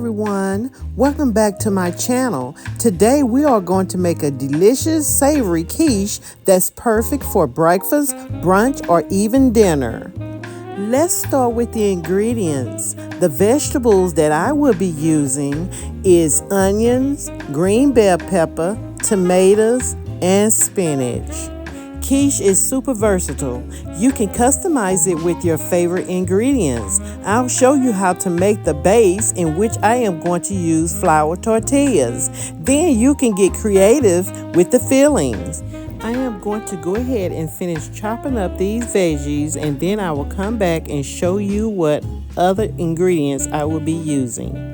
everyone, welcome back to my channel. Today we are going to make a delicious savory quiche that's perfect for breakfast, brunch, or even dinner. Let's start with the ingredients. The vegetables that I will be using is onions, green bell pepper, tomatoes, and spinach. Quiche is super versatile. You can customize it with your favorite ingredients. I'll show you how to make the base, in which I am going to use flour tortillas. Then you can get creative with the fillings. I am going to go ahead and finish chopping up these veggies, and then I will come back and show you what other ingredients I will be using.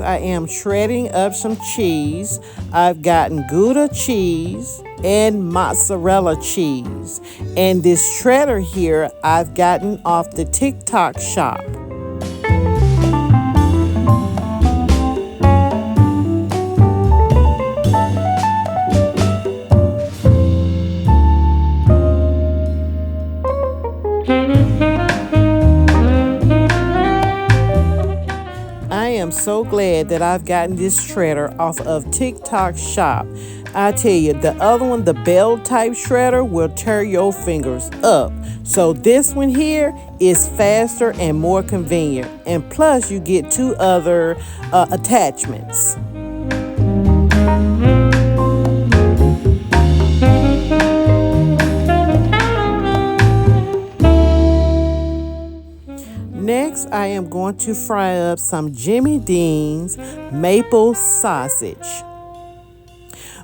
Next, I am shredding up some cheese. I've gotten Gouda cheese and mozzarella cheese. And this shredder here, I've gotten off the TikTok shop. I am so glad that I've gotten this shredder off of TikTok shop. I tell you, the other one, the bell type shredder, will tear your fingers up. So this one here is faster and more convenient. And plus you get 2 other attachments. Next, I am going to fry up some Jimmy Dean's maple sausage.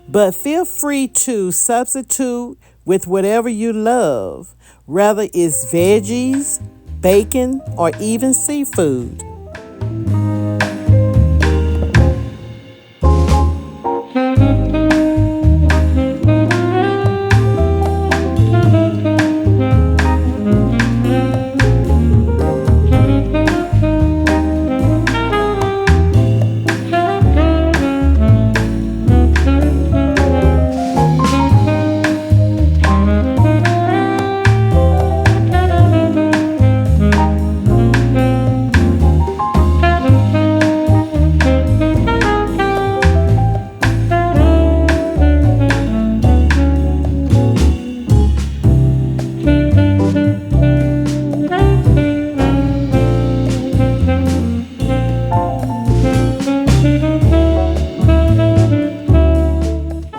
But feel free to substitute with whatever you love, whether it's veggies, bacon, or even seafood.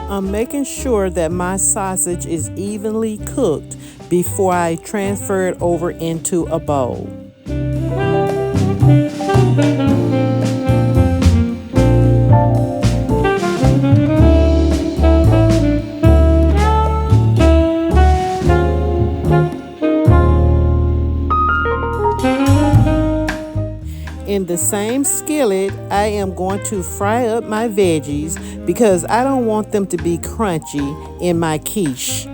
I'm making sure that my sausage is evenly cooked before I transfer it over into a bowl. In the same skillet, I am going to fry up my veggies because I don't want them to be crunchy in my quiche.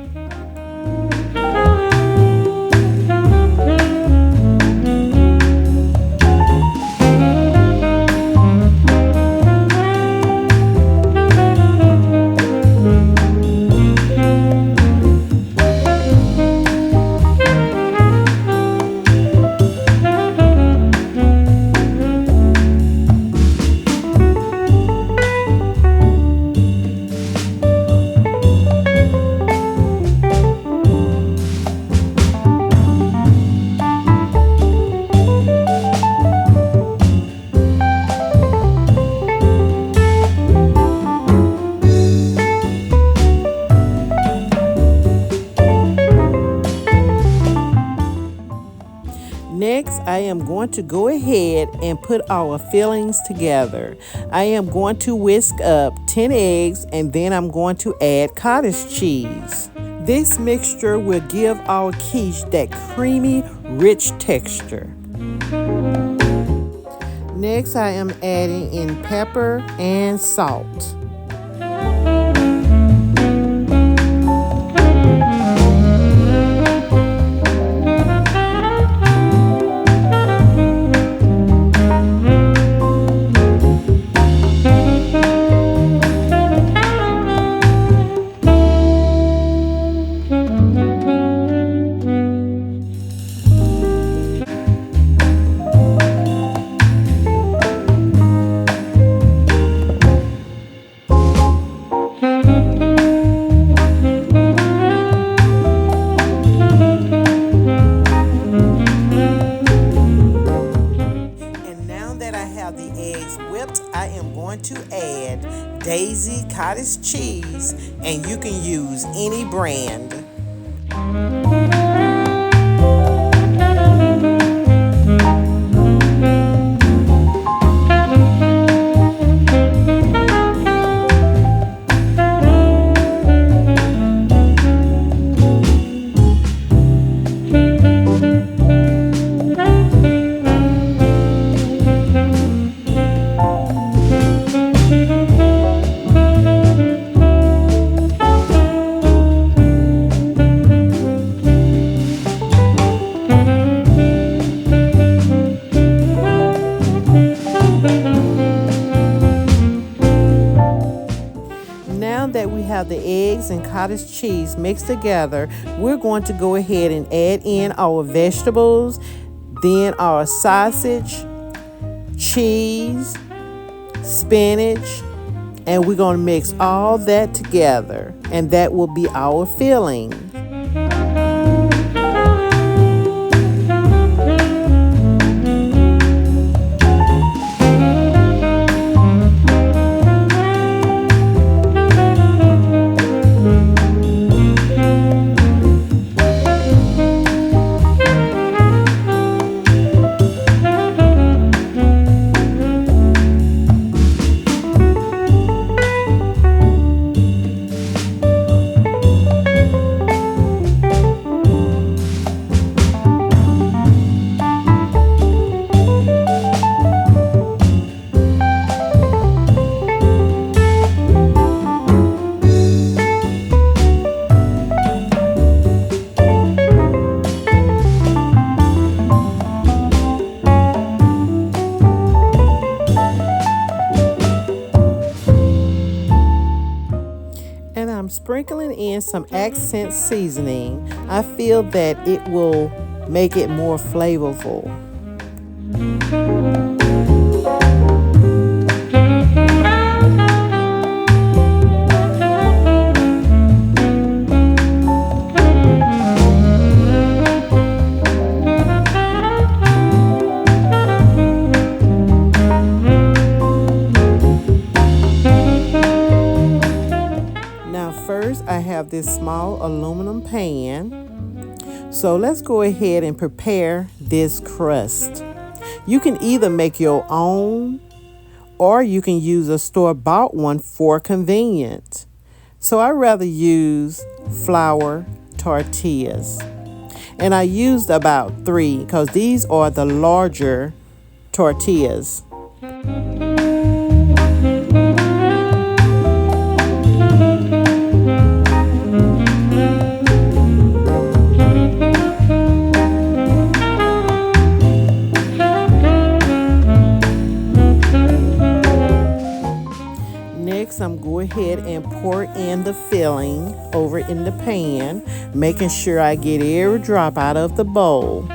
Next, I am going to go ahead and put our fillings together. I am going to whisk up 10 eggs and then I'm going to add cottage cheese. This mixture will give our quiche that creamy, rich texture. Next, I am adding in pepper and salt. I am going to add Daisy cottage cheese, and you can use any brand. and cottage cheese mixed together, we're going to go ahead and add in our vegetables, then our sausage, cheese, spinach, and we're going to mix all that together, and that will be our filling. And I'm sprinkling in some accent seasoning. I feel that it will make it more flavorful. First, I have this small aluminum pan. So let's go ahead and prepare this crust. You can either make your own or you can use a store-bought one for convenience. So I rather use flour tortillas. And I used about 3 because these are the larger tortillas. Next, I'm going ahead and pour in the filling over in the pan, making sure I get every drop out of the bowl.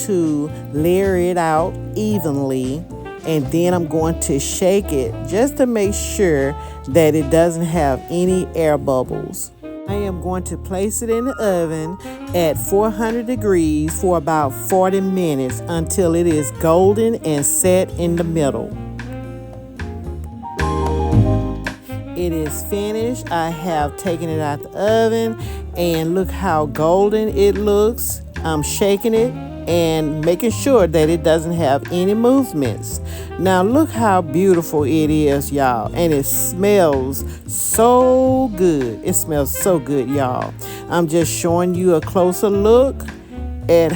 To layer it out evenly, and then I'm going to shake it just to make sure that it doesn't have any air bubbles. I am going to place it in the oven at 400 degrees for about 40 minutes until it is golden and set in the middle. It is finished. I have taken it out the oven, and look how golden it looks. I'm shaking it and making sure that it doesn't have any movements. Now look how beautiful it is, y'all, and it smells so good. It smells so good, y'all. I'm just showing you a closer look at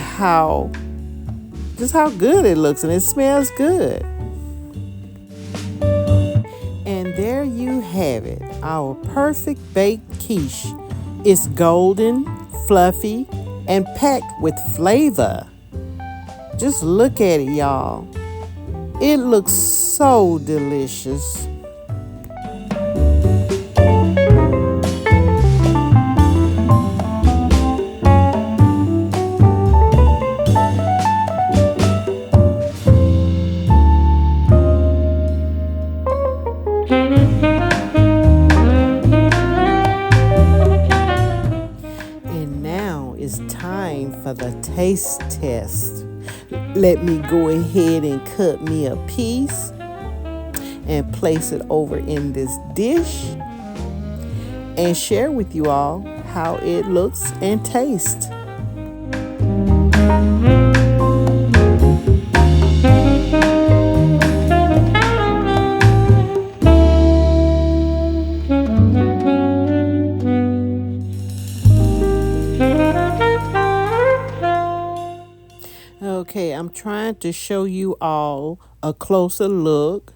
just how good it looks, and it smells good. And there you have it, our perfect baked quiche. It's golden, fluffy, and packed with flavor. Just look at it, y'all. It looks so delicious. And now it's time for the taste test. Let me go ahead and cut me a piece and place it over in this dish and share with you all how it looks and tastes. Okay, I'm trying to show you all a closer look.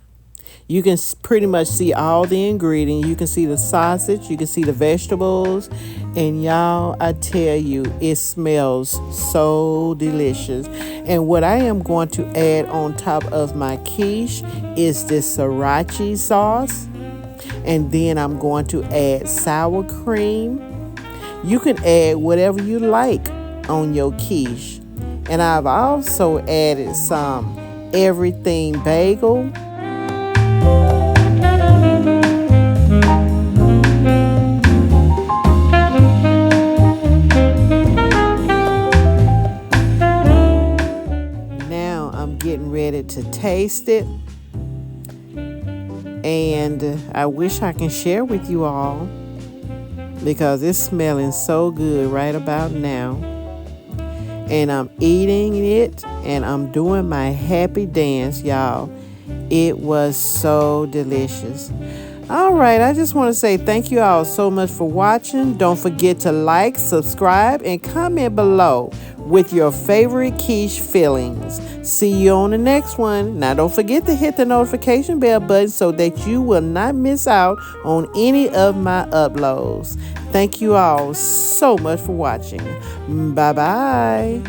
You can pretty much see all the ingredients. You can see the sausage, you can see the vegetables, and y'all, I tell you, it smells so delicious. And what I am going to add on top of my quiche is this sriracha sauce. And then I'm going to add sour cream. You can add whatever you like on your quiche. And I've also added some everything bagel. Now I'm getting ready to taste it. And I wish I can share with you all because it's smelling so good right about now. And I'm eating it and I'm doing my happy dance, y'all. It was so delicious. All right, I just want to say thank you all so much for watching. Don't forget to like, subscribe, and comment below with your favorite quiche fillings. See you on the next one. Now, don't forget to hit the notification bell button so that you will not miss out on any of my uploads. Thank you all so much for watching. Bye-bye.